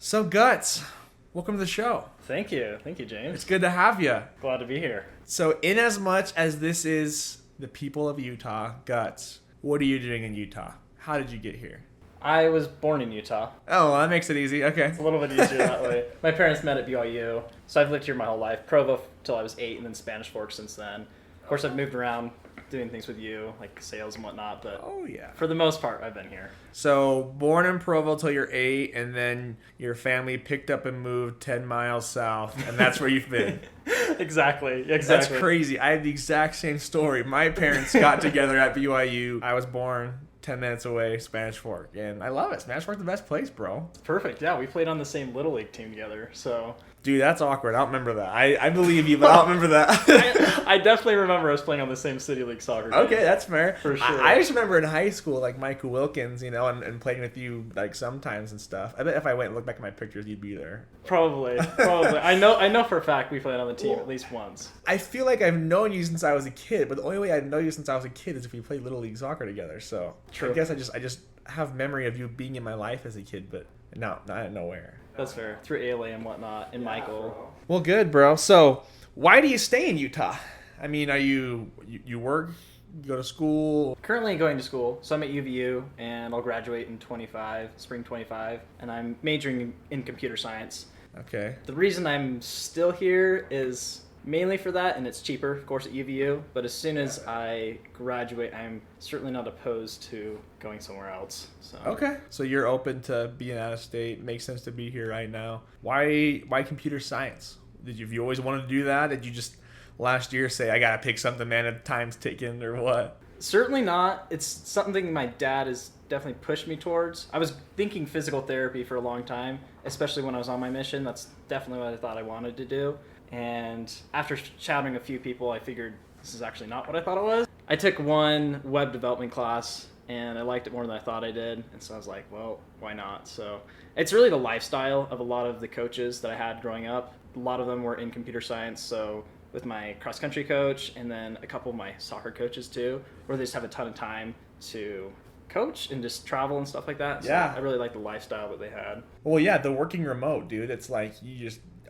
So, Guts, welcome to the show. Thank you, James. It's good to have you. Glad to be here. So, in as much as this is the people of Utah, Guts, what are you doing in Utah? How did you get here? I was born in Utah. Oh, well, that makes it easy. Okay. It's a little bit easier that way. My parents met at BYU, so I've lived here my whole life. Provo till I was 8, and then Spanish Fork since then. Of course, I've moved around doing things with you, like sales and whatnot, but for the most part, I've been here. So, born in Provo till you're 8, and then your family picked up and moved 10 miles south, and that's where you've been. Exactly. That's crazy. I have the exact same story. My parents got together at BYU. I was born 10 minutes away, Spanish Fork, and I love it. Spanish Fork's the best place, bro. It's perfect. Yeah, we played on the same Little League team together, so... Dude, that's awkward. I don't remember that. I believe you, but I don't remember that. I definitely remember us playing on the same City League soccer team. Okay, that's fair. For sure. I just remember in high school, like Michael Wilkins, and playing with you like sometimes and stuff. I bet if I went and looked back at my pictures, you'd be there. Probably. I know for a fact we played on the team at least once. I feel like I've known you since I was a kid, but the only way I know you since I was a kid is if we played Little League soccer together. So True. I guess I just have memory of you being in my life as a kid, but not out of nowhere. That's fair. Through ALA and whatnot, and Michael. Well, good, bro. So, why do you stay in Utah? I mean, are you work, you go to school? Currently going to school, so I'm at UVU, and I'll graduate in spring 25, and I'm majoring in computer science. Okay. The reason I'm still here is mainly for that, and it's cheaper, of course, at UVU, but as soon as I graduate, I'm certainly not opposed to going somewhere else. So. Okay. So you're open to being out of state. Makes sense to be here right now. Why computer science? Have you always wanted to do that? Did you just last year say, I got to pick something, man, time's ticking, or what? Certainly not. It's something my dad has definitely pushed me towards. I was thinking physical therapy for a long time, especially when I was on my mission. That's definitely what I thought I wanted to do. And after shadowing a few people, I figured this is actually not what I thought it was. I took one web development class, and I liked it more than I thought I did. And so I was like, well, why not? So it's really the lifestyle of a lot of the coaches that I had growing up. A lot of them were in computer science, so with my cross-country coach and then a couple of my soccer coaches too, where they just have a ton of time to coach and just travel and stuff like that. So yeah. I really like the lifestyle that they had. Well, yeah, the working remote, dude, it's like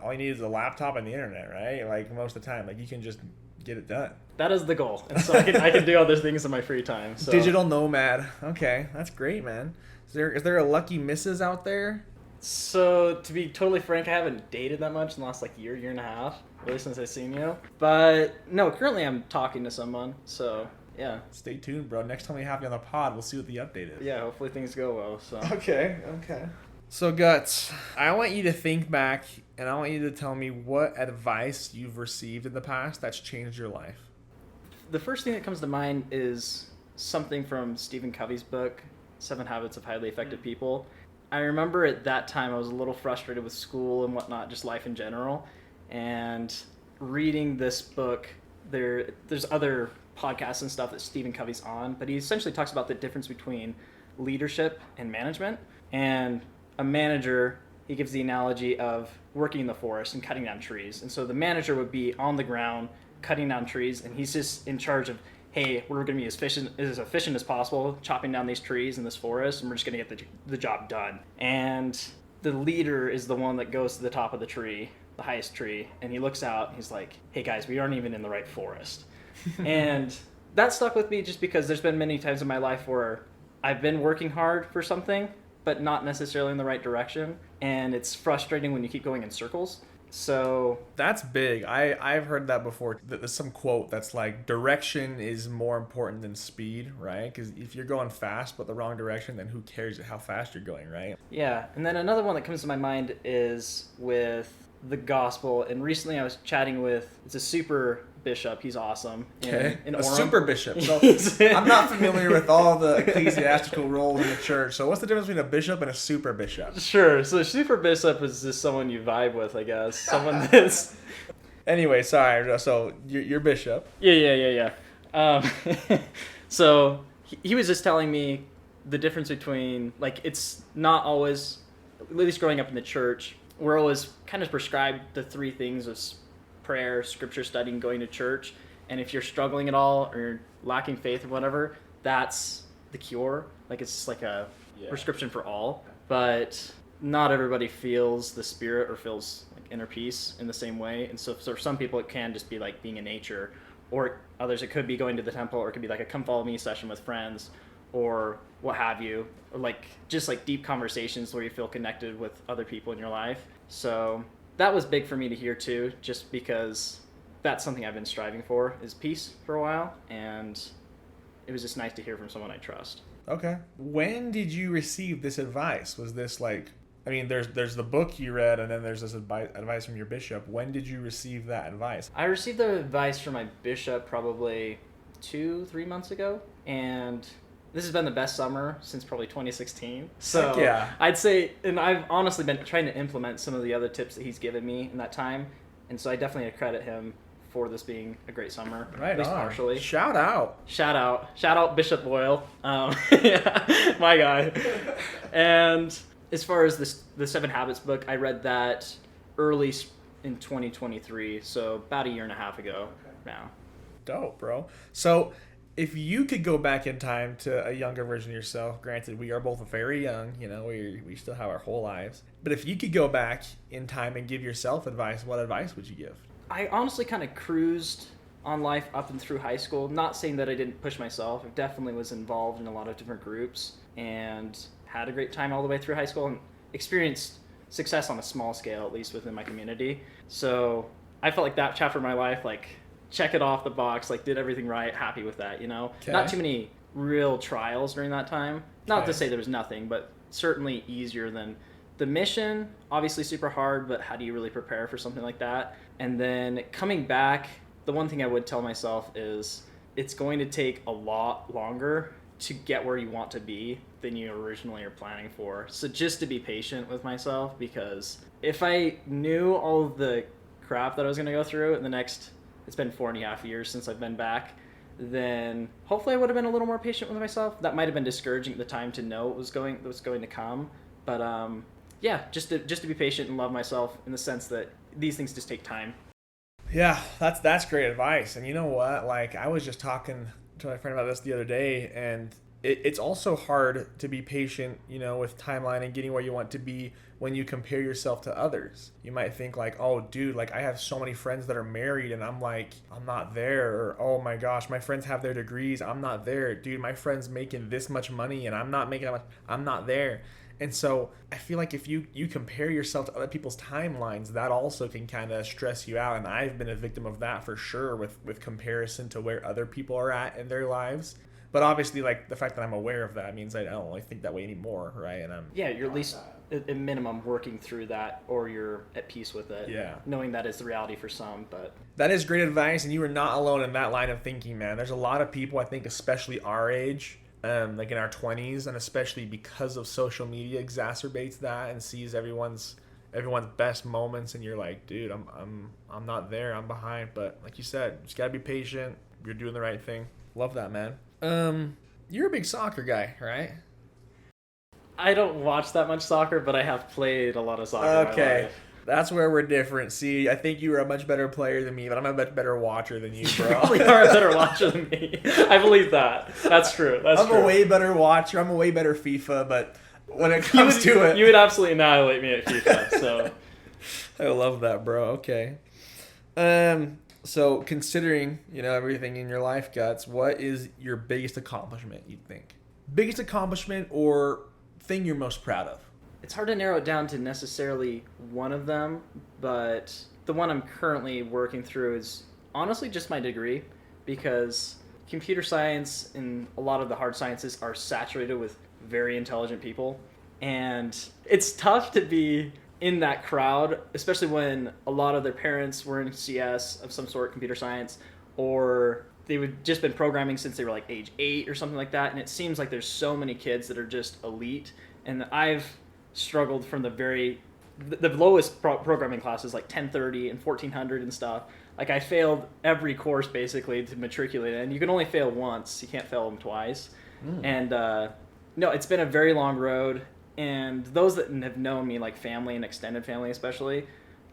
all you need is a laptop and the internet, right? Like most of the time, like you can just get it done. That is the goal. And so I can do other things in my free time. So. Digital nomad. Okay, that's great, man. Is there a lucky missus out there? So, to be totally frank, I haven't dated that much in the last year and a half, really since I've seen you. But no, currently I'm talking to someone, so yeah. Stay tuned, bro. Next time we have you on the pod, we'll see what the update is. Yeah, hopefully things go well. So. Okay. So, Guts, I want you to think back, and I want you to tell me what advice you've received in the past that's changed your life. The first thing that comes to mind is something from Stephen Covey's book, 7 Habits of Highly Effective People. I remember at that time I was a little frustrated with school and whatnot, just life in general. And reading this book, there's other podcasts and stuff that Stephen Covey's on, but he essentially talks about the difference between leadership and management. And a manager, he gives the analogy of working in the forest and cutting down trees. And so the manager would be on the ground cutting down trees, and he's just in charge of, hey, we're going to be as efficient as possible, chopping down these trees in this forest, and we're just going to get the job done. And the leader is the one that goes to the top of the tree, the highest tree, and he looks out, and he's like, hey guys, we aren't even in the right forest. And that stuck with me just because there's been many times in my life where I've been working hard for something, but not necessarily in the right direction, and it's frustrating when you keep going in circles. So that's big. I've heard that before. There's some quote that's like, direction is more important than speed, right? Because if you're going fast but the wrong direction, then who cares how fast you're going, right? Yeah. And then another one that comes to my mind is with the gospel. And recently I was chatting with, it's a super bishop. He's awesome. Okay. In A Orem. super bishop. So I'm not familiar with all the ecclesiastical roles in the church. So what's the difference between a bishop and a super bishop? Sure. So a super bishop is just someone you vibe with, I guess. Someone that's... Anyway, sorry. So you're bishop. Yeah. So he was just telling me the difference between, it's not always, at least growing up in the church, we're always kind of prescribed the 3 things of prayer, scripture studying, going to church. And if you're struggling at all or you're lacking faith or whatever, that's the cure. It's just like a prescription for all. But not everybody feels the spirit or feels like inner peace in the same way. And so for some people, it can just be like being in nature, or others, it could be going to the temple, or it could be like a come follow me session with friends, or what have you, or like just like deep conversations where you feel connected with other people in your life. So that was big for me to hear too, just because that's something I've been striving for, is peace for a while, and it was just nice to hear from someone I trust. Okay. When did you receive this advice? Was this like, I mean, there's the book you read, and then there's this advice from your bishop. When did you receive that advice? I received the advice from my bishop probably 2-3 months ago, and this has been the best summer since probably 2016. So Heck yeah. I'd say, and I've honestly been trying to implement some of the other tips that he's given me in that time, and so I definitely credit him for this being a great summer, Right at least on. partially. Shout out. Shout out Bishop Boyle, yeah, my guy. And as far as the Seven Habits book, I read that early in 2023, so about a year and a half ago now. Dope, bro. So if you could go back in time to a younger version of yourself, granted we are both very young, you know, we still have our whole lives, but if you could go back in time and give yourself advice, what advice would you give? I honestly kind of cruised on life up and through high school. Not saying that I didn't push myself. I definitely was involved in a lot of different groups and had a great time all the way through high school and experienced success on a small scale, at least within my community. So I felt like that chapter of my life, like, check it off the box, like, did everything right, happy with that, you know? Okay. Not too many real trials during that time. Not Okay. to say there was nothing, but certainly easier than the mission. Obviously super hard, but how do you really prepare for something like that? And then coming back, the one thing I would tell myself is it's going to take a lot longer to get where you want to be than you originally are planning for. So just to be patient with myself, because if I knew all of the crap that I was going to go through in the next, it's been 4.5 years since I've been back, then hopefully I would have been a little more patient with myself. That might have been discouraging at the time to know what was going to come. But yeah, just to be patient and love myself in the sense that these things just take time. Yeah, that's great advice. And you know what? Like, I was just talking to my friend about this the other day, and it's also hard to be patient, you know, with timeline and getting where you want to be when you compare yourself to others. You might think like, oh, dude, like I have so many friends that are married, and I'm like, I'm not there. Or, oh my gosh, my friends have their degrees, I'm not there. Dude, my friend's making this much money, and I'm not making that much. I'm not there. And so I feel like if you compare yourself to other people's timelines, that also can kind of stress you out. And I've been a victim of that for sure with comparison to where other people are at in their lives. But obviously, like, the fact that I'm aware of that means I don't really think that way anymore, right? And yeah, you're at least at minimum working through that, or you're at peace with it. Yeah. Knowing that is the reality for some, but that is great advice, and you are not alone in that line of thinking, man. There's a lot of people, I think, especially our age, like in our 20s, and especially because of social media exacerbates that and sees everyone's best moments, and you're like, dude, I'm not there, I'm behind. But like you said, just gotta be patient. You're doing the right thing. Love that, man. You're a big soccer guy, right? I don't watch that much soccer, but I have played a lot of soccer in my Okay. life. That's where we're different. See, I think you are a much better player than me, but I'm a much better watcher than you, You bro. probably are a better watcher than me. I believe that. That's true. That's I'm true. a way better watcher. I'm a way better FIFA, but when it comes to it, You would absolutely annihilate me at FIFA, so. I love that, bro. Okay. So considering, you know, everything in your life, Guts, what is your biggest accomplishment, you think? Biggest accomplishment or thing you're most proud of? It's hard to narrow it down to necessarily one of them, but the one I'm currently working through is honestly just my degree, because computer science and a lot of the hard sciences are saturated with very intelligent people, and it's tough to be in that crowd, especially when a lot of their parents were in CS of some sort, computer science, or they would just been programming since they were like age 8 or something like that, and it seems like there's so many kids that are just elite, and I've struggled from the lowest programming classes, like 1030 and 1400 and stuff. Like, I failed every course basically to matriculate in. You can only fail once, you can't fail them twice. And no, it's been a very long road, and those that have known me, like family and extended family especially,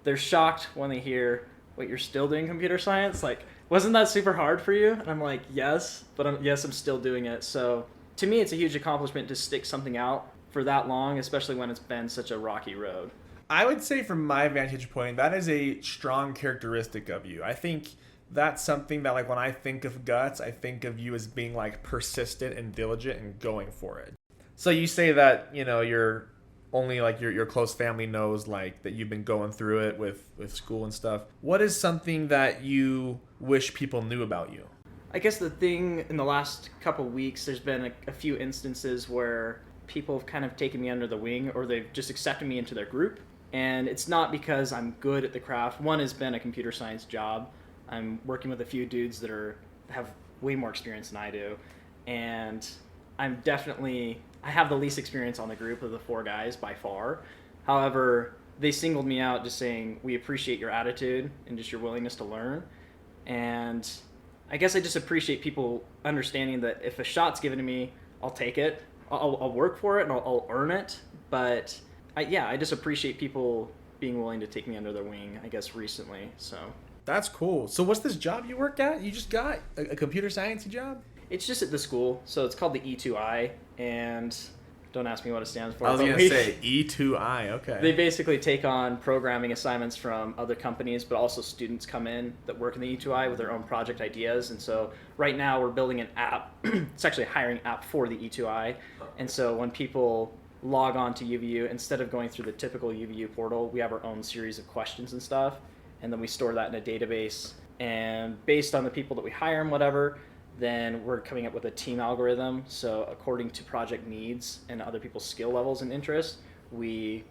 they're shocked when they hear, wait, you're still doing computer science? Like, wasn't that super hard for you? And I'm like, yes, but I'm still doing it. So to me, it's a huge accomplishment to stick something out for that long, especially when it's been such a rocky road. I would say from my vantage point, that is a strong characteristic of you. I think that's something that, like, when I think of guts, I think of you as being like persistent and diligent and going for it. So you say that, you're only like your close family knows like that you've been going through it with school and stuff. What is something that you wish people knew about you? I guess the thing in the last couple weeks, there's been a few instances where people have kind of taken me under the wing, or they've just accepted me into their group. And it's not because I'm good at the craft. One has been a computer science job. I'm working with a few dudes that have way more experience than I do. And I have the least experience on the group of the 4 guys by far. However, they singled me out just saying, we appreciate your attitude and just your willingness to learn. And I guess I just appreciate people understanding that if a shot's given to me, I'll take it. I'll work for it and I'll earn it. But I just appreciate people being willing to take me under their wing, I guess, recently. So that's cool. So what's this job you work at? You just got a computer science job? It's just at the school. So it's called the E2I, and don't ask me what it stands for. I was going to say E2I, okay. They basically take on programming assignments from other companies, but also students come in that work in the E2I with their own project ideas. And so right now we're building an app. It's actually a hiring app for the E2I. And so when people log on to UVU, instead of going through the typical UVU portal, we have our own series of questions and stuff, and then we store that in a database, and based on the people that we hire and whatever, then we're coming up with a team algorithm. So according to project needs and other people's skill levels and interests, we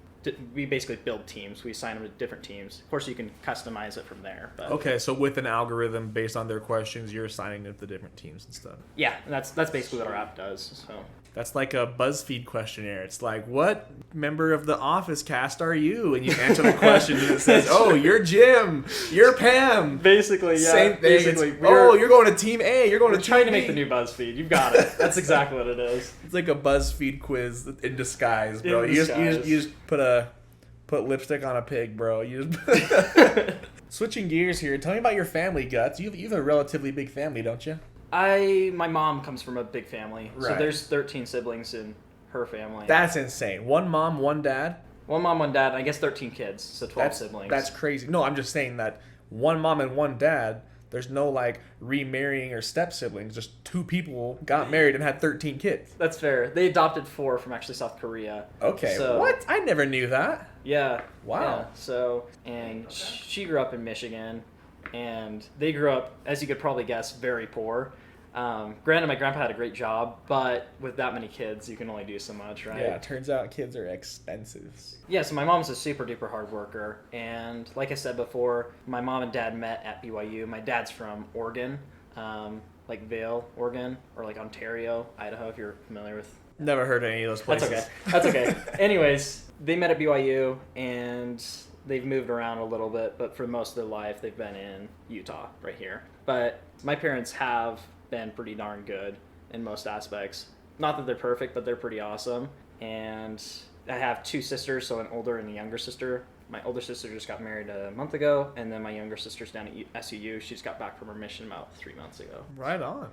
basically build teams. We assign them to different teams. Of course, you can customize it from there. But okay, so with an algorithm based on their questions, you're assigning them to different teams and stuff. Yeah, and that's basically what our app does. So that's like a BuzzFeed questionnaire. It's like, what member of the Office cast are you? And you answer the question and it says, oh, you're Jim, you're Pam. Basically, yeah. Same thing. Basically, you're going to Team A, you're going to Team B. We're trying to make the new BuzzFeed. You've got it. That's exactly what it is. It's like a BuzzFeed quiz in disguise, bro. You just put lipstick on a pig, bro. Switching gears here, tell me about your family, Guts. You have a relatively big family, don't you? My mom comes from a big family. Right. So there's 13 siblings in her family. That's insane. One mom, one dad? One mom, one dad, and I guess 13 kids, so 12 siblings. That's crazy. No, I'm just saying that one mom and one dad, there's no like remarrying or step siblings. Just 2 people got married and had 13 kids. That's fair. They adopted 4 from actually South Korea. Okay, so, what? I never knew that. Yeah. Wow. Yeah. So, and she grew up in Michigan, and they grew up, as you could probably guess, very poor. Granted, my grandpa had a great job, but with that many kids, you can only do so much, right? Yeah, it turns out kids are expensive. Yeah, so my mom's a super duper hard worker, and like I said before, my mom and dad met at BYU. My dad's from Oregon, like Vail, Oregon, or like Ontario, Idaho, if you're familiar with. Never heard of any of those places. That's okay. Anyways, they met at BYU, and they've moved around a little bit, but for most of their life, they've been in Utah, right here. But my parents have been pretty darn good in most aspects. Not that they're perfect, but they're pretty awesome. And I have 2 sisters, so an older and a younger sister. My older sister just got married a month ago, and then my younger sister's down at SUU. She just got back from her mission about 3 months ago. Right on.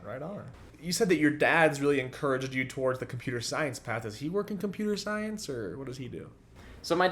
You said that your dad's really encouraged you towards the computer science path. Does he work in computer science, or what does he do? So my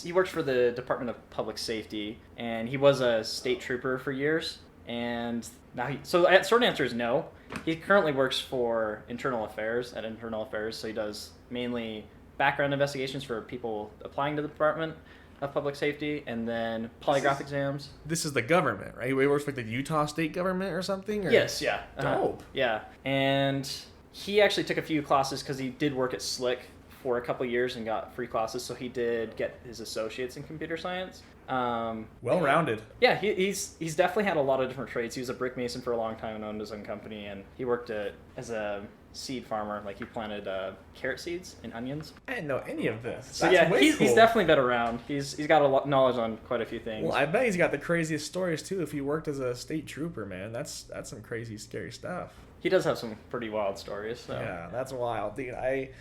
he works for the Department of Public Safety, and he was a state trooper for years. And now short answer is no. He currently works for Internal Affairs, so he does mainly background investigations for people applying to the Department of Public Safety, and then polygraph exams. This is the government, right? He works for the Utah state government or something? Or? Yes, yeah. Dope. Yeah, and he actually took a few classes because he did work at Slick for a couple years and got free classes, so he did get his associates in computer science. Well-rounded. Yeah, he's definitely had a lot of different trades. He was a brick mason for a long time and owned his own company, and he worked as a seed farmer. Like, he planted carrot seeds and onions. I didn't know any of this. So yeah, he's definitely been around. He's got a lot knowledge on quite a few things. Well, I bet he's got the craziest stories too. If he worked as a state trooper, man, that's some crazy, scary stuff. He does have some pretty wild stories. So. Yeah, that's wild, dude. I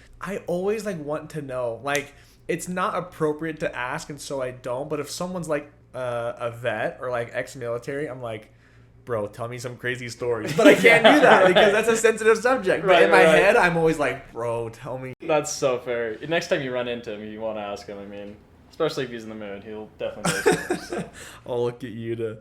always want to know. Like, it's not appropriate to ask, and so I don't. But if someone's like a vet or like ex-military, I'm like, bro, tell me some crazy stories. But I can't do that because that's a sensitive subject. But in my head, I'm always like, bro, tell me. That's so fair. Next time you run into him, you want to ask him. I mean, especially if he's in the mood, he'll definitely listen. So. I'll look at you to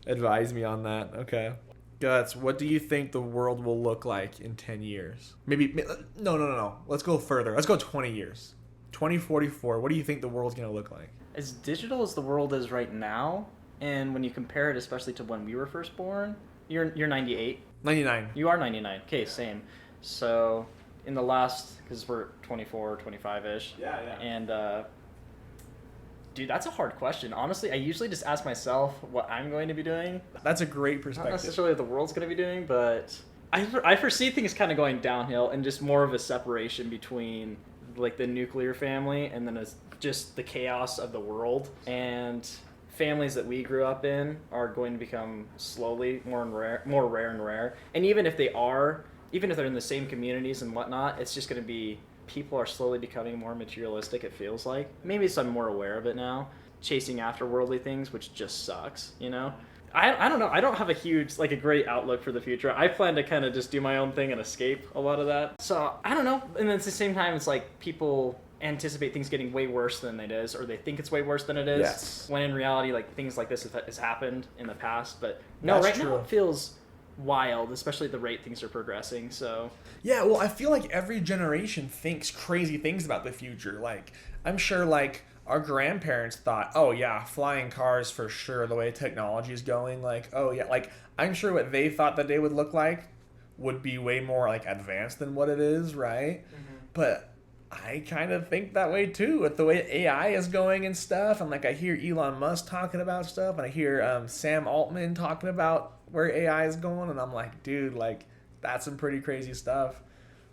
advise me on that. Okay. Guts, what do you think the world will look like in 10 years? Maybe, no. Let's go further. Let's go 20 years. 2044, what do you think the world's going to look like? As digital as the world is right now, and when you compare it especially to when we were first born, you're 98. 99. You are 99. Okay, same. So in the last, because we're 24, 25-ish. Yeah. And, dude, that's a hard question. Honestly, I usually just ask myself what I'm going to be doing. That's a great perspective. Not necessarily what the world's going to be doing, but I foresee things kind of going downhill and just more of a separation between like the nuclear family and then just the chaos of the world. And families that we grew up in are going to become slowly more rare and rare. And even if they're in the same communities and whatnot, it's just going to be, people are slowly becoming more materialistic, it feels like. Maybe it's I'm more aware of it now, chasing after worldly things, which just sucks, you know? I don't know. I don't have a great outlook for the future. I plan to kind of just do my own thing and escape a lot of that. So, I don't know. And then at the same time, it's like people anticipate things getting way worse than it is, or they think it's way worse than it is. Yes. When in reality, like, things like this has happened in the past. But no, That's right true. now it feels wild, especially at the rate things are progressing. So yeah, well, I feel like every generation thinks crazy things about the future. Like, I'm sure, like, our grandparents thought, oh yeah, flying cars for sure, the way technology is going. Like, oh yeah, like, I'm sure what they thought the day would look like would be way more, like, advanced than what it is, right? Mm-hmm. But I kind of think that way too, with the way AI is going and stuff. And, like, I hear Elon Musk talking about stuff, and I hear Sam Altman talking about where AI is going, and I'm like, dude, like, that's some pretty crazy stuff.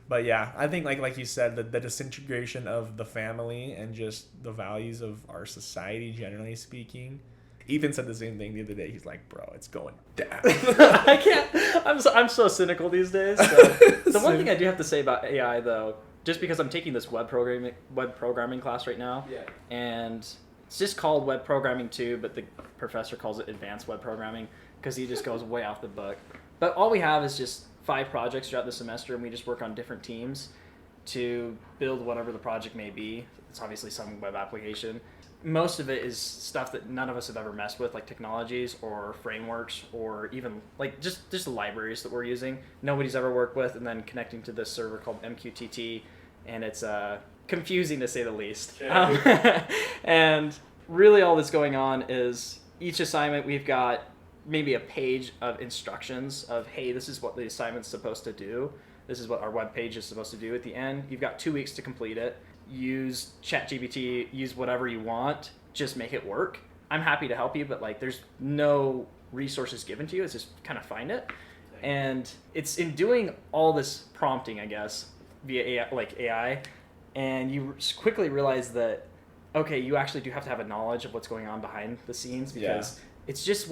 But yeah, I think like you said, the disintegration of the family and just the values of our society, generally speaking. Ethan said the same thing the other day. He's like, bro, it's going down. I can't. I'm so cynical these days. So. The one thing I do have to say about AI, though, just because I'm taking this web programming class right now, and it's just called web programming 2, but the professor calls it advanced web programming because he just goes way off the book. But all we have is just 5 projects throughout the semester, and we just work on different teams to build whatever the project may be. It's obviously some web application. Most of it is stuff that none of us have ever messed with, like technologies or frameworks or even like just libraries that we're using. Nobody's ever worked with, and then connecting to this server called MQTT, and it's confusing to say the least. And really all that's going on is each assignment we've got maybe a page of instructions of, hey, this is what the assignment's supposed to do. This is what our web page is supposed to do at the end. You've got 2 weeks to complete it. Use ChatGPT, use whatever you want, just make it work. I'm happy to help you, but like there's no resources given to you. It's just kind of find it. And it's in doing all this prompting, I guess, via AI, and you quickly realize that, okay, you actually do have to have a knowledge of what's going on behind the scenes, because it's just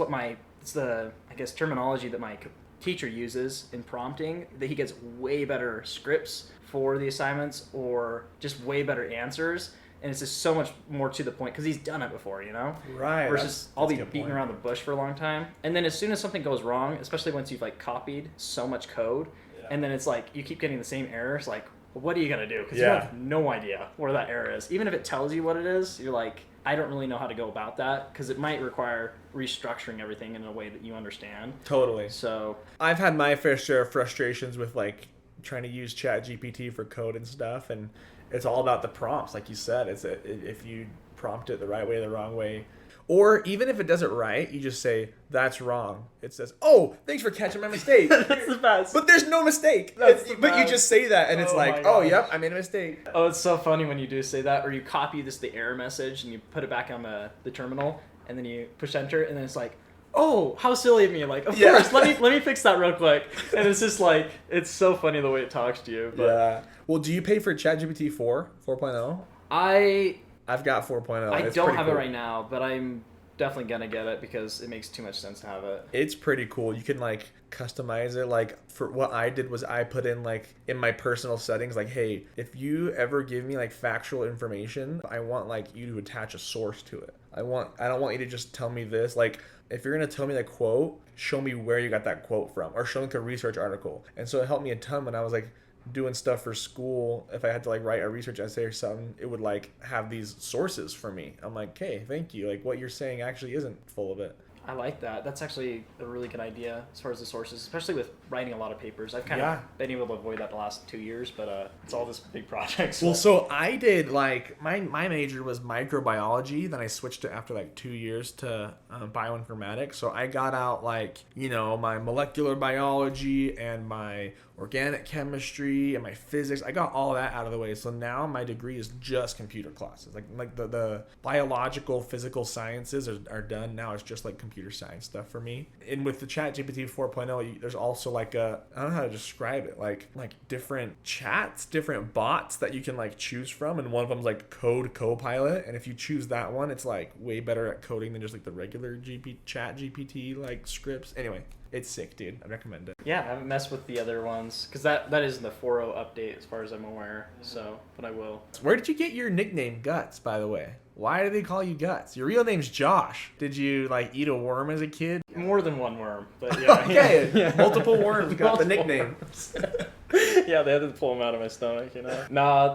it's the, I guess, terminology that my teacher uses in prompting, that he gets way better scripts for the assignments or just way better answers, and it's just so much more to the point because he's done it before, you know? Right. Versus I'll be beating around the bush for a long time, and then as soon as something goes wrong, especially once you've like copied so much code, and then it's like you keep getting the same errors, like, well, what are you gonna do? Because you have no idea where that error is. Even if it tells you what it is, you're like, I don't really know how to go about that, because it might require restructuring everything in a way that you understand. Totally. So I've had my fair share of frustrations with like trying to use ChatGPT for code and stuff, and it's all about the prompts, like you said. It's if you prompt it the right way, the wrong way, or even if it does it right, you just say that's wrong. It says, "Oh, thanks for catching my mistake." That's the best. But there's no mistake. But you just say that, and it's like, "Oh, yep, I made a mistake." Oh, it's so funny when you do say that, or you copy the error message and you put it back on the terminal, and then you push enter, and then it's like, oh, how silly of me. Like, of course, let me fix that real quick. And it's just like, it's so funny the way it talks to you. But yeah. Well, do you pay for ChatGPT 4.0? I've got 4.0. I don't have it right now, but I'm definitely gonna get it because it makes too much sense to have it. It's pretty cool. You can like customize it. Like for what I did was I put in like in my personal settings like, hey, if you ever give me like factual information, I want like you to attach a source to it. I don't want you to just tell me this. Like if you're gonna tell me that quote, show me where you got that quote from, or show me like a research article. And so it helped me a ton when I was like doing stuff for school. If I had to like write a research essay or something, it would like have these sources for me. I'm like, hey, thank you. Like what you're saying actually isn't full of it. I like that. That's actually a really good idea as far as the sources, especially with writing a lot of papers. I've kind of been able to avoid that the last 2 years, but it's all this big project. So. Well, so I did like my major was microbiology. Then I switched it after like 2 years to bioinformatics. So I got out like, you know, my molecular biology and my organic chemistry and my physics. I got all that out of the way. So now my degree is just computer classes. Like the biological, physical sciences are done. Now it's just like computer science stuff for me. And with the ChatGPT 4.0, there's also like I don't know how to describe it, like different chats, different bots that you can like choose from, and one of them's like Code Copilot, and if you choose that one, it's like way better at coding than just like the regular ChatGPT like scripts. Anyway, it's sick, dude. I recommend it. Yeah, I haven't messed with the other ones because that is in the 4.0 update as far as I'm aware. So, but I will. Where did you get your nickname Guts, by the way? Why do they call you Guts? Your real name's Josh. Did you like eat a worm as a kid? More than one worm, but yeah. Okay, yeah. Multiple worms got the nickname. Yeah, they had to pull them out of my stomach, you know. Nah,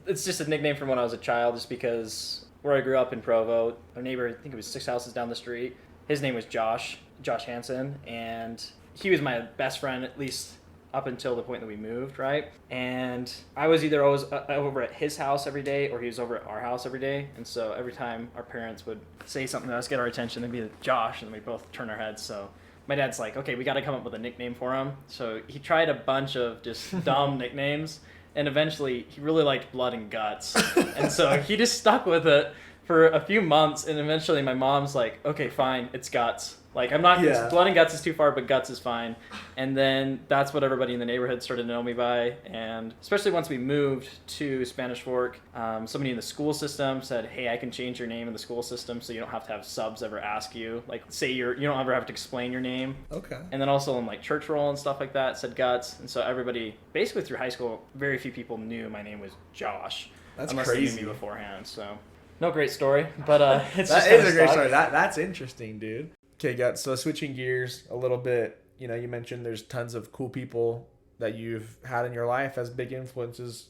it's just a nickname from when I was a child, just because where I grew up in Provo, our neighbor, I think it was 6 houses down the street, his name was Josh Hansen, and he was my best friend, at least up until the point that we moved, right? And I was either always over at his house every day, or he was over at our house every day. And so every time our parents would say something to us, get our attention, they'd be Josh, and we both turn our heads. So my dad's like, okay, we got to come up with a nickname for him. So he tried a bunch of just dumb nicknames, and eventually he really liked Blood and Guts. And so he just stuck with it for a few months, and eventually my mom's like, okay, fine, it's Guts. Like, I'm not, Blood and Guts is too far, but Guts is fine. And then that's what everybody in the neighborhood started to know me by. And especially once we moved to Spanish Fork, somebody in the school system said, hey, I can change your name in the school system so you don't have to have subs ever ask you. Like, say you don't ever have to explain your name. Okay. And then also in like church roll and stuff like that, said Guts. And so everybody, basically through high school, very few people knew my name was Josh. That's unless crazy. they knew me beforehand, so... No great story, but it's that just is a great story. That's interesting, dude. Okay, Guts. So switching gears a little bit, you know, you mentioned there's tons of cool people that you've had in your life as big influences.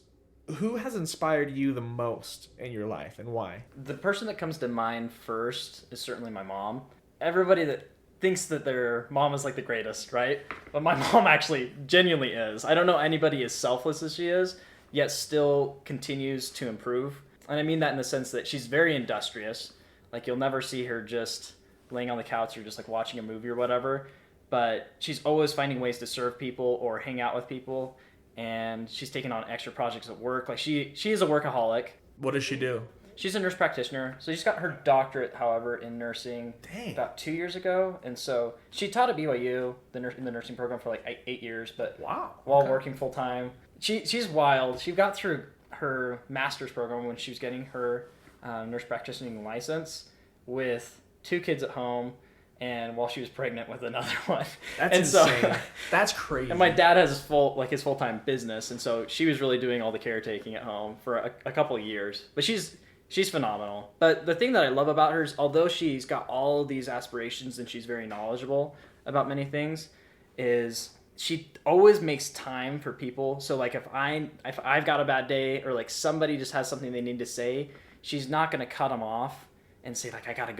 Who has inspired you the most in your life, and why? The person that comes to mind first is certainly my mom. Everybody that thinks that their mom is like the greatest, right? But my mom actually genuinely is. I don't know anybody as selfless as she is, yet still continues to improve. And I mean that in the sense that she's very industrious. Like, you'll never see her just laying on the couch or just like watching a movie or whatever. But she's always finding ways to serve people or hang out with people. And she's taking on extra projects at work. Like, she is a workaholic. What does she do? She's a nurse practitioner. So she's got her doctorate, however, in nursing about 2 years ago. And so she taught at BYU in the nursing program for like 8 years. But while working full time, she's wild. She got through her master's program when she was getting her nurse practitioning license with 2 kids at home, and while she was pregnant with another one. That's insane. So, that's crazy. And my dad has his full-time business, and so she was really doing all the caretaking at home for a couple of years. But she's phenomenal. But the thing that I love about her is, although she's got all of these aspirations and she's very knowledgeable about many things, is she always makes time for people. So like if I've got a bad day, or like somebody just has something they need to say, she's not going to cut them off and say like, I gotta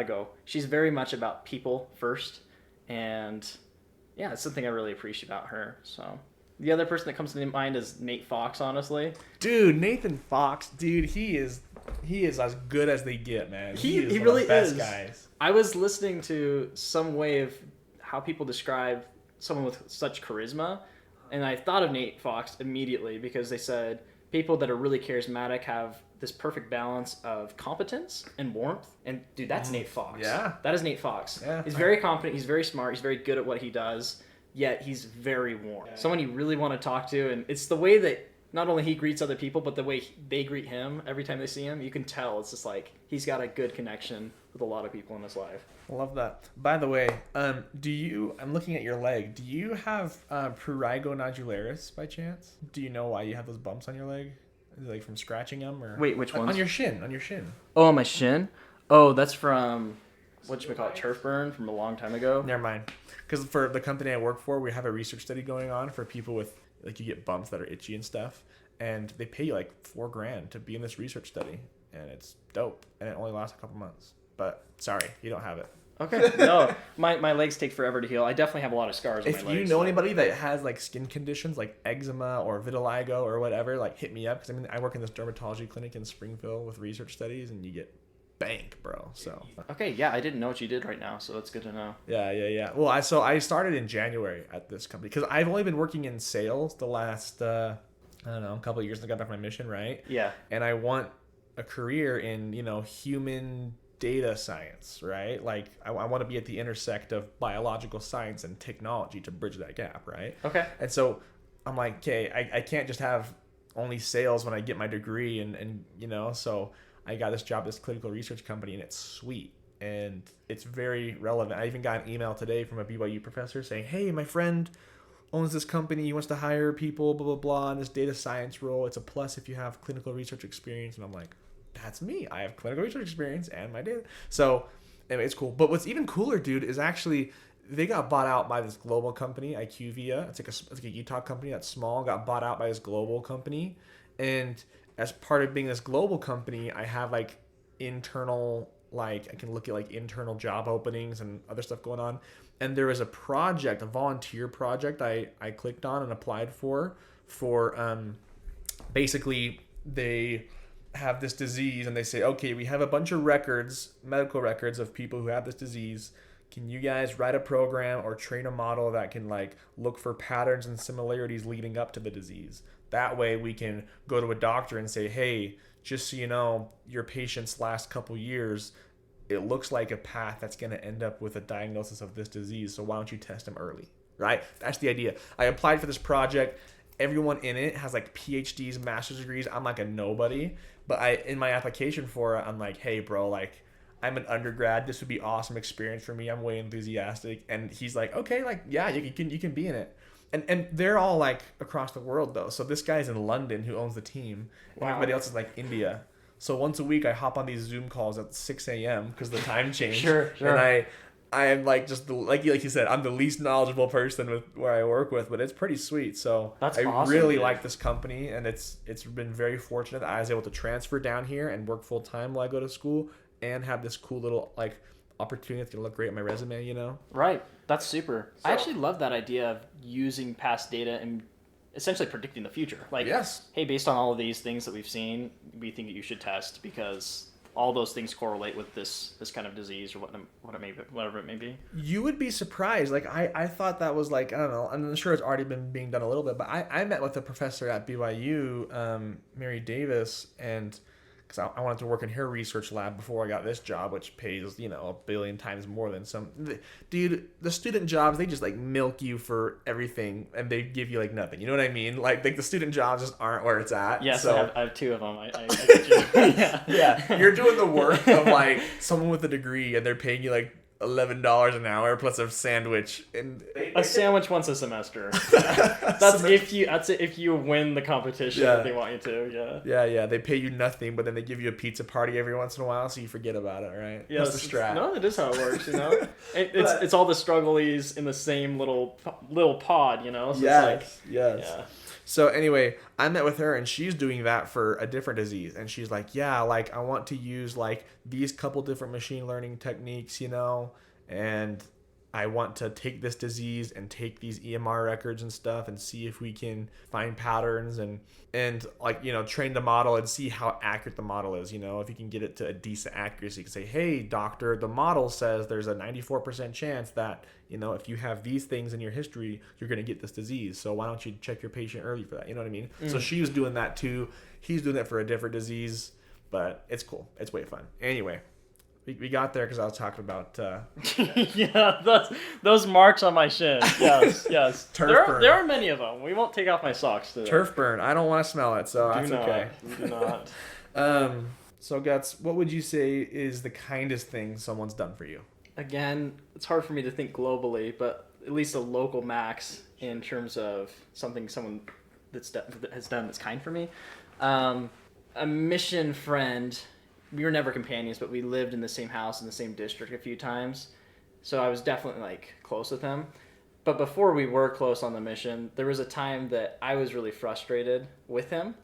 go. She's very much about people first. And yeah, it's something I really appreciate about her. So the other person that comes to mind is Nate Fox, honestly. Dude, Nathan Fox, dude, he is as good as they get, man. He is really one of the best is. Guys. I was listening to some way of how people describe someone with such charisma, and I thought of Nate Fox immediately because they said people that are really charismatic have this perfect balance of competence and warmth. And dude, that's Nate Fox. Yeah. That is Nate Fox. Yeah. He's very competent, he's very smart, he's very good at what he does, yet he's very warm. Yeah. Someone you really want to talk to, and it's the way that not only he greets other people, but the way they greet him every time they see him, you can tell it's just like he's got a good connection with a lot of people in his life. Love that. By the way, I'm looking at your leg. Do you have prurigo nodularis by chance? Do you know why you have those bumps on your leg? Is it like from scratching them, or wait, which ones? On your shin. On your shin. Oh, on my shin. Oh, that's from whatchamacallit, turf burn from a long time ago. Never mind. Because for the company I work for, we have a research study going on for people with like you get bumps that are itchy and stuff, and they pay you like $4,000 to be in this research study, and it's dope, and it only lasts a couple months. But sorry, you don't have it. Okay. No, my legs take forever to heal. I definitely have a lot of scars on my legs. If you know anybody that has like skin conditions like eczema or vitiligo or whatever, like hit me up, because I work in this dermatology clinic in Springfield with research studies, and you get bank, bro. So okay, yeah, I didn't know what you did right now, so that's good to know. Yeah. Well, I started in January at this company because I've only been working in sales the last I don't know, a couple of years. I got back from my mission, right? Yeah. And I want a career in human data science, right? Like I want to be at the intersect of biological science and technology to bridge that gap, right? Okay. And so I'm like, okay, I can't just have only sales when I get my degree, and so I got this job at this clinical research company, and it's sweet and it's very relevant. I even got an email today from a BYU professor saying, hey, my friend owns this company, he wants to hire people, blah blah blah, in this data science role. It's a plus if you have clinical research experience. And I'm like, that's me. I have clinical research experience and my data. So anyway, it's cool. But what's even cooler, dude, is actually they got bought out by this global company, IQVIA. It's like a Utah company that's small, got bought out by this global company. And as part of being this global company, I have like internal, like I can look at like internal job openings and other stuff going on. And there was a project, a volunteer project I clicked on and applied for basically they have this disease, and they say, okay, we have a bunch of records, medical records of people who have this disease. Can you guys write a program or train a model that can like look for patterns and similarities leading up to the disease? That way we can go to a doctor and say, hey, just so you know, your patient's last couple years, it looks like a path that's going to end up with a diagnosis of this disease. So why don't you test them early, right? That's the idea. I applied for this project. Everyone in it has like PhDs, master's degrees. I'm like a nobody. But in my application for it, I'm like, hey, bro, like I'm an undergrad. This would be awesome experience for me. I'm way enthusiastic. And he's like, okay, like, yeah, you can be in it. And they're all like across the world though. So this guy's in London who owns the team. And everybody else is like India. So once a week I hop on these Zoom calls at 6 a.m. because the time changed. Sure. And I am like just like you said, I'm the least knowledgeable person with where I work with, but it's pretty sweet. So that's I awesome, really dude. like this company, and it's been very fortunate that I was able to transfer down here and work full time while I go to school and have this cool little like opportunity that's gonna look great on my resume, Right. That's super. So, I actually love that idea of using past data and essentially predicting the future. Like, yes. Hey, based on all of these things that we've seen, we think that you should test because all those things correlate with this kind of disease or whatever it may be. You would be surprised. Like I thought that was like, I don't know. I'm sure it's already been being done a little bit, but I met with a professor at BYU, Mary Davis, and because I wanted to work in her research lab before I got this job, which pays, a billion times more than some. Dude, the student jobs, they just like milk you for everything, and they give you like nothing. You know what I mean? Like the student jobs just aren't where it's at. Yes, so. I have two of them. I get you. Yeah. You're doing the work of like someone with a degree, and they're paying you like $11 an hour plus a sandwich, and a sandwich once a semester. That's if you win the competition that they want you to. Yeah. They pay you nothing, but then they give you a pizza party every once in a while, so you forget about it, right? Yeah, that's the strat. No, it is how it works. It's all the struggles in the same little pod. So yes. Yeah. So anyway, I met with her, and she's doing that for a different disease. And she's like, yeah, like I want to use like these couple different machine learning techniques, and I want to take this disease and take these EMR records and stuff and see if we can find patterns and like, train the model and see how accurate the model is. If you can get it to a decent accuracy, you can say, hey, doctor, the model says there's a 94% chance that, if you have these things in your history, you're going to get this disease. So why don't you check your patient early for that? You know what I mean? So she was doing that too. He's doing that for a different disease, but it's cool. It's way fun. Anyway, We got there because I was talking about Yeah, those marks on my shin. Yes, yes. Turf burn. There are many of them. We won't take off my socks today. turf burn. I don't want to smell it, so that's okay. We do not. So Guts, what would you say is the kindest thing someone's done for you? Again, it's hard for me to think globally, but at least a local max in terms of something someone that has done that's kind for me. A mission friend. We were never companions, but we lived in the same house in the same district a few times. So I was definitely like close with him. But before we were close on the mission, there was a time that I was really frustrated with him.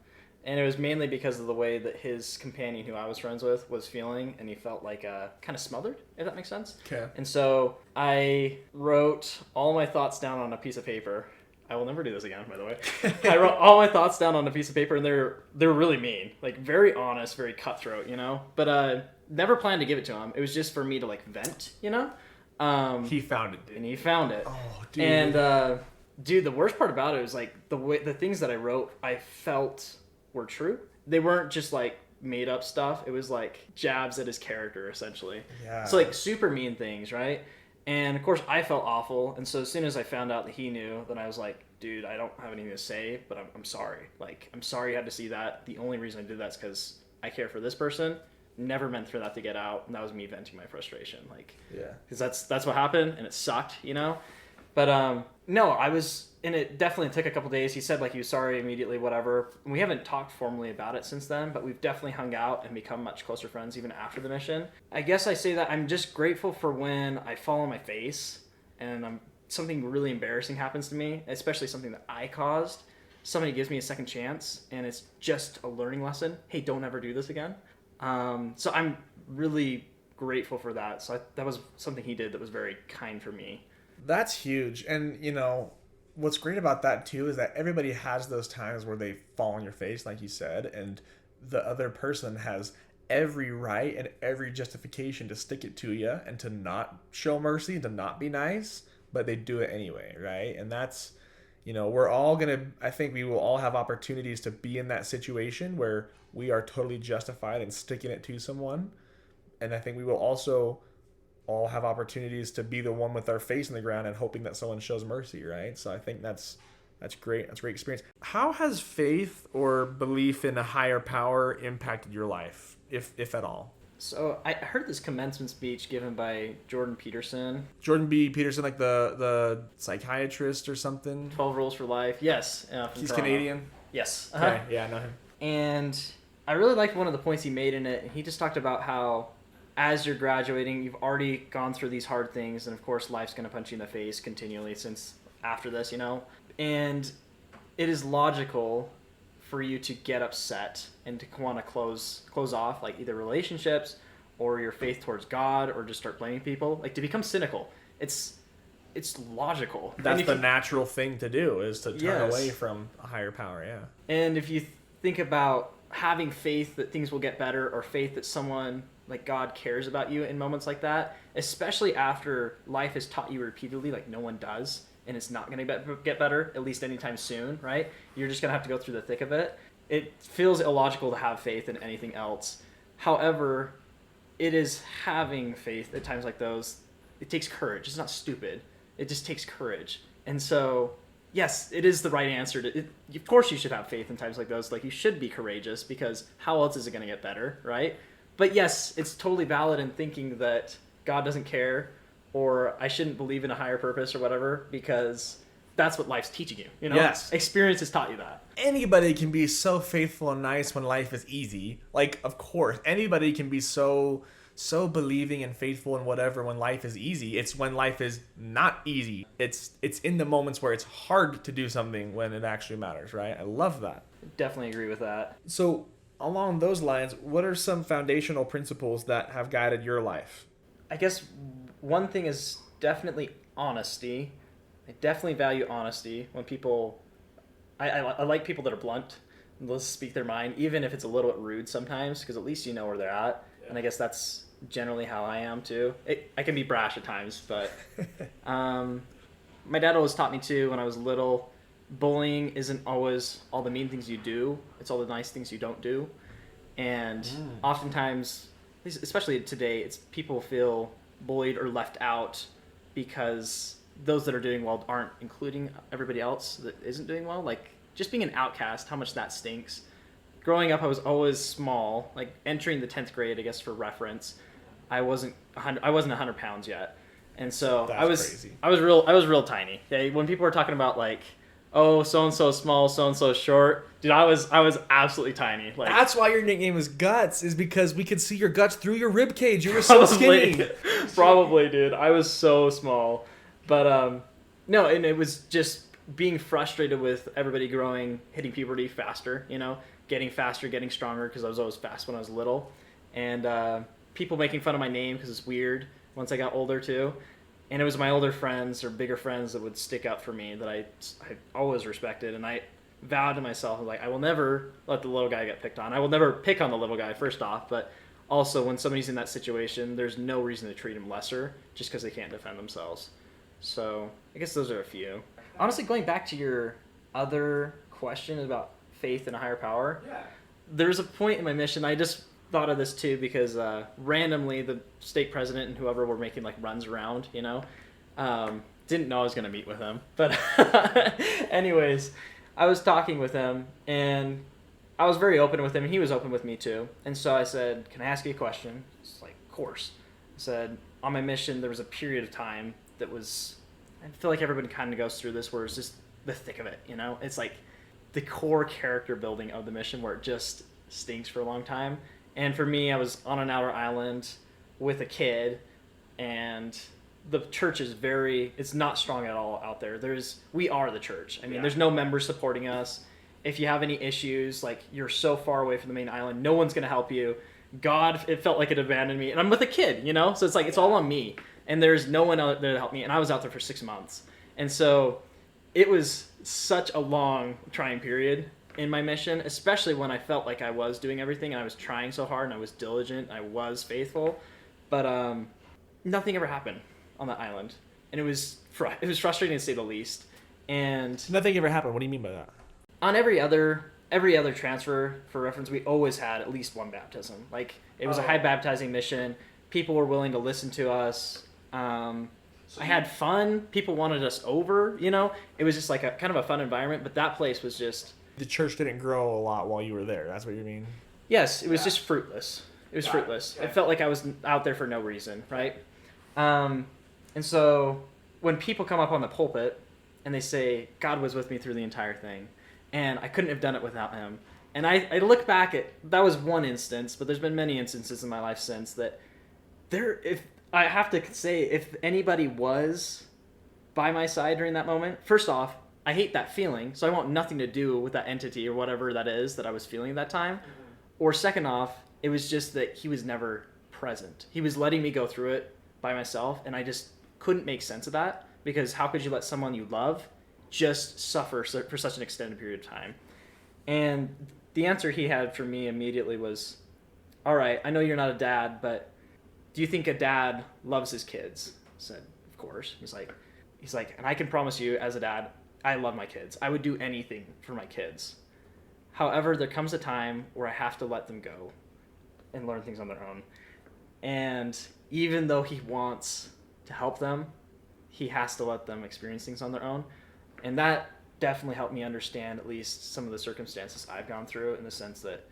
And it was mainly because of the way that his companion, who I was friends with, was feeling. And he felt like kind of smothered, if that makes sense. Okay. And so I wrote all my thoughts down on a piece of paper. I will never do this again, by the way. I wrote all my thoughts down on a piece of paper, and they're really mean, like very honest, very cutthroat, you know. But never planned to give it to him. It was just for me to like vent, you know. He found it, dude. And he found it. Oh, dude. And dude, the worst part about it was like the things that I wrote, I felt were true. They weren't just like made up stuff. It was like jabs at his character, essentially. Yeah. So like super mean things, right? And of course, I felt awful. And so as soon as I found out that he knew, then I was like, dude, I don't have anything to say, but I'm sorry. Like, I'm sorry you had to see that. The only reason I did that is because I care for this person. Never meant for that to get out. And that was me venting my frustration. Like, yeah. Because that's what happened, and it sucked, you know? But no, I was, and it definitely took a couple days. He said like he was sorry immediately, whatever. And we haven't talked formally about it since then, but we've definitely hung out and become much closer friends even after the mission. I guess I say that I'm just grateful for when I fall on my face and something really embarrassing happens to me, especially something that I caused. Somebody gives me a second chance, and it's just a learning lesson. Hey, don't ever do this again. So I'm really grateful for that. So that was something he did that was very kind for me. That's huge. And, you know, what's great about that, too, is that everybody has those times where they fall on your face, like you said, and the other person has every right and every justification to stick it to you and to not show mercy and to not be nice, but they do it anyway, right? And that's, you know, we're all going to, I think we will all have opportunities to be in that situation where we are totally justified in sticking it to someone. And I think we will also all have opportunities to be the one with our face in the ground and hoping that someone shows mercy, right? So I think that's great. That's a great experience. How has faith or belief in a higher power impacted your life, if at all? So I heard this commencement speech given by Jordan Peterson. Jordan B. Peterson, like the psychiatrist or something? 12 Rules for Life. Yes. He's Toronto. Canadian? Yes. Okay, yeah, I know him. And I really liked one of the points he made in it. He just talked about how as you're graduating, you've already gone through these hard things, and of course life's going to punch you in the face continually since after this, you know? And it is logical for you to get upset and to want to close off like either relationships or your faith towards God or just start blaming people, like to become cynical. It's logical. That's the natural thing to do, is to turn Yes. away from a higher power, yeah. And if you think about having faith that things will get better, or faith that someone like God cares about you in moments like that, especially after life has taught you repeatedly like no one does, and it's not going to get better, at least anytime soon, right? You're just going to have to go through the thick of it. It feels illogical to have faith in anything else. However, it is having faith at times like those. It takes courage. It's not stupid. It just takes courage. And so, yes, it is the right answer. Of course you should have faith in times like those. Like, you should be courageous, because how else is it going to get better, right? But yes, it's totally valid in thinking that God doesn't care, or I shouldn't believe in a higher purpose or whatever, because that's what life's teaching you. You know, Yes. Experience has taught you that. Anybody can be so faithful and nice when life is easy. Like, of course, anybody can be so believing and faithful and whatever when life is easy. It's when life is not easy. It's in the moments where it's hard to do something when it actually matters, right? I love that. Definitely agree with that. So, along those lines, what are some foundational principles that have guided your life? I guess one thing is definitely honesty. I definitely value honesty when people... I like people that are blunt and they'll speak their mind, even if it's a little bit rude sometimes, because at least you know where they're at. Yeah. And I guess that's generally how I am too. I can be brash at times, but my dad always taught me too when I was little, bullying isn't always all the mean things you do. It's all the nice things you don't do. And oftentimes especially today, it's people feel bullied or left out because those that are doing well aren't including everybody else that isn't doing well. Like, just being an outcast, how much that stinks. Growing up, I was always small. Like, entering the 10th grade, I guess for reference, I wasn't 100 pounds yet. And so That's I was real tiny. Okay? When people were talking about like, oh, so-and-so small, so-and-so short, dude, I was absolutely tiny. Like, that's why your nickname was Guts, is because we could see your guts through your rib cage. You were so skinny. Probably, dude. I was so small. But no, and it was just being frustrated with everybody growing, hitting puberty faster, getting faster, getting stronger, because I was always fast when I was little. And people making fun of my name because it's weird once I got older too. And it was my older friends or bigger friends that would stick up for me that I always respected. And I vowed to myself, like, I will never let the little guy get picked on. I will never pick on the little guy, first off. But also, when somebody's in that situation, there's no reason to treat him lesser just because they can't defend themselves. So I guess those are a few. Honestly, going back to your other question about faith in a higher power, there's a point in my mission, I just thought of this too because randomly the stake president and whoever were making like runs around, didn't know I was going to meet with him. But anyways, I was talking with him and I was very open with him and he was open with me too. And so I said, can I ask you a question? It's like, of course. I said, on my mission, there was a period of time that was, I feel like everybody kind of goes through this where it's just the thick of it, It's like the core character building of the mission where it just stinks for a long time. And for me, I was on an outer island with a kid, and the church is it's not strong at all out there. We are the church. I mean, there's no members supporting us. If you have any issues, like, you're so far away from the main island, no one's going to help you. God, it felt like it abandoned me. And I'm with a kid, So it's like, it's all on me. And there's no one out there to help me. And I was out there for 6 months. And so it was such a long trying period in my mission, especially when I felt like I was doing everything and I was trying so hard and I was diligent, I was faithful, but nothing ever happened on that island, and it was frustrating to say the least. And nothing ever happened. What do you mean by that? On every other transfer, for reference, we always had at least one baptism. Like, it was a high baptizing mission. People were willing to listen to us. I had fun. People wanted us over. It was just like a kind of a fun environment. But that place was just. The church didn't grow a lot while you were there. That's what you mean? Yes, it was just fruitless. It was fruitless. It felt like I was out there for no reason, right? And so when people come up on the pulpit and they say, God was with me through the entire thing, and I couldn't have done it without him. And I look back at, that was one instance, but there's been many instances in my life since that if I have to say, if anybody was by my side during that moment, first off, I hate that feeling, so I want nothing to do with that entity or whatever that is that I was feeling at that time. Mm-hmm. Or second off, it was just that he was never present. He was letting me go through it by myself, and I just couldn't make sense of that, because how could you let someone you love just suffer for such an extended period of time? And the answer he had for me immediately was, all right, I know you're not a dad, but do you think a dad loves his kids? I said, of course. He's like, and I can promise you as a dad, I love my kids. I would do anything for my kids. However, there comes a time where I have to let them go and learn things on their own. And even though he wants to help them, he has to let them experience things on their own. And that definitely helped me understand at least some of the circumstances I've gone through, in the sense that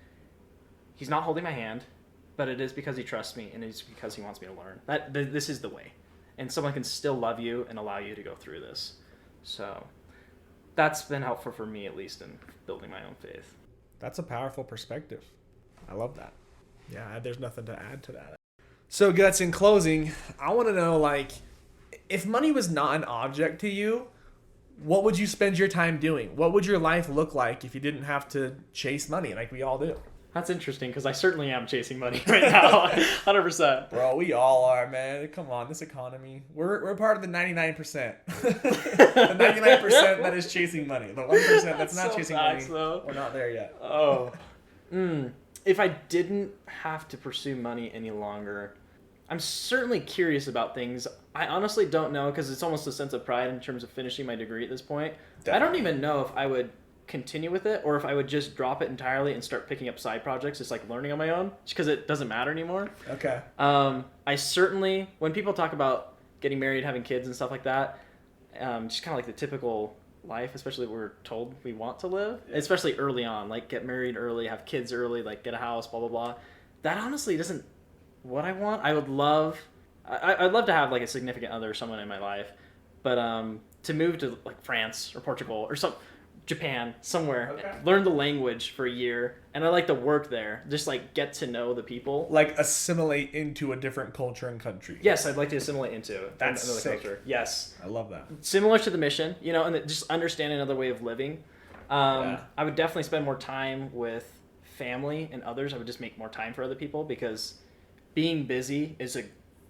he's not holding my hand, but it is because he trusts me, and it's because he wants me to learn. This is the way. And someone can still love you and allow you to go through this. So that's been helpful for me, at least, in building my own faith. That's a powerful perspective. I love that. Yeah, there's nothing to add to that. So, Guts, in closing, I want to know, like, if money was not an object to you, what would you spend your time doing? What would your life look like if you didn't have to chase money like we all do? That's interesting, because I certainly am chasing money right now, 100%. Bro, we all are, man. Come on, this economy. We're part of the 99%. The 99% that is chasing money. The 1% that's not chasing money. Though. We're not there yet. Oh. If I didn't have to pursue money any longer, I'm certainly curious about things. I honestly don't know, because it's almost a sense of pride in terms of finishing my degree at this point. Definitely. I don't even know if I would continue with it or if I would just drop it entirely and start picking up side projects, just like learning on my own, just because it doesn't matter anymore. Okay. I certainly, when people talk about getting married, having kids and stuff like that, just kind of like the typical life, especially what we're told we want to live, especially early on, like get married early, have kids early, like get a house, blah, blah, blah. That honestly isn't what I want. I'd love to have like a significant other or someone in my life, but to move to like France or Portugal or Japan, somewhere, learn the language for a year, and I like to work there, just like get to know the people. Like assimilate into a different culture and country. Yes, I'd like to assimilate into That's another sick. culture. Yes. I love that. Similar to the mission, you know, and just understand another way of living. I would definitely spend more time with family and others. I would just make more time for other people because being busy is a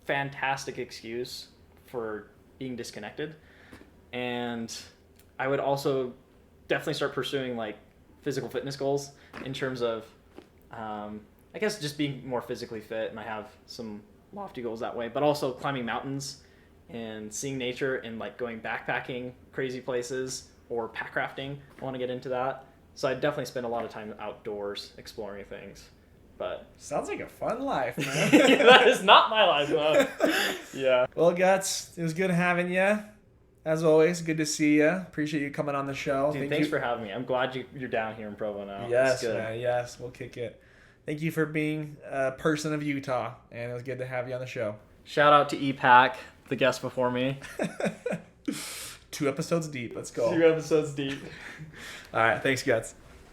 fantastic excuse for being disconnected. And I would also definitely start pursuing like physical fitness goals in terms of I guess just being more physically fit, and I have some lofty goals that way, but also climbing mountains and seeing nature and like going backpacking crazy places or pack rafting. I want to get into that, so I definitely spend a lot of time outdoors exploring things. But sounds like a fun life, man. That is not my life though. Yeah. Well, Guts, it was good having you. As always, good to see you. Appreciate you coming on the show. Dude, thanks for having me. I'm glad you're down here in Provo now. Yes, good. Man. Yes, we'll kick it. Thank you for being a person of Utah, and it was good to have you on the show. Shout out to EPAC, the guest before me. 2 episodes deep. Let's go. 2 episodes deep. All right. Thanks, Guts.